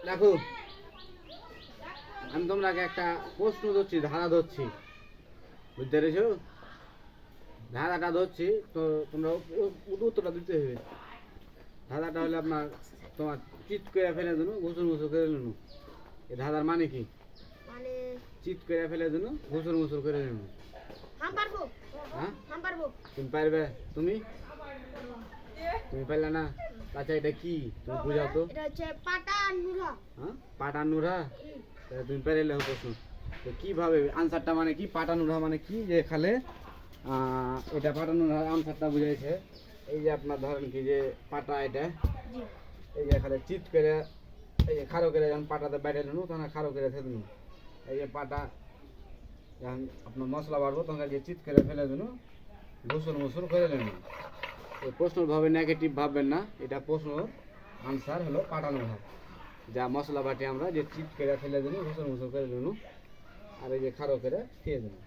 দেখো আমি তোমরাকে একটা প্রশ্ন ধরছি, ধাঁধা ধরছি, বুঝতে পেরেছো? ধাঁধাটা ধরছি, তো তোমরা উত্তরটা দিতে হবে। ধাঁধাটা হলে আপনার তোমার চিৎ করে ফেলে দেবো, ঘুষুর মুসুর করে নেবো। এই ধাঁধার মানে কি? মানে চিৎ করে ফেলে দেবো, ঘুষুর মুসুর করে নেবো। পারবো। হ্যাঁ পারবো। তুমি পারবে? তুমি তুমি পারলে না? আচ্ছা এটা কি তুমি বুঝাও তো। এটা হচ্ছে পাটা নুরা। হ্যাঁ পাটানুরা। তুমি পেরেলে প্রশ্ন তো কিভাবে আনসারটা মানে কি? পাটানুরা মানে কি? যে খালে এটা পাটানুরা আনসারটা বুঝাইছে। এই যে আপনার ধরেন কি যে পাটা এটা, এই যে খালে চিৎ করে, এই যে খারো করে যখন পাটাতে বেড়ে নেবো তখন খারো করে ফেলে দেবো। এই যে পাটা যখন আপনার মশলা বাড়বো তখন যে চিৎ করে ফেলে দেবো, ঘুষুর মুসুর করে নেবো। এই প্রশ্ন ভাবে নেগেটিভ ভাববেন না, এটা প্রশ্ন আনসার হলো পাটানো ভাব। যা মশলা বাটি আমরা যে চিট করে ফেলে দেবো, ঘুষুর মুসুর করে দেবো, আর এই যে খারো করে খেয়ে দেবো।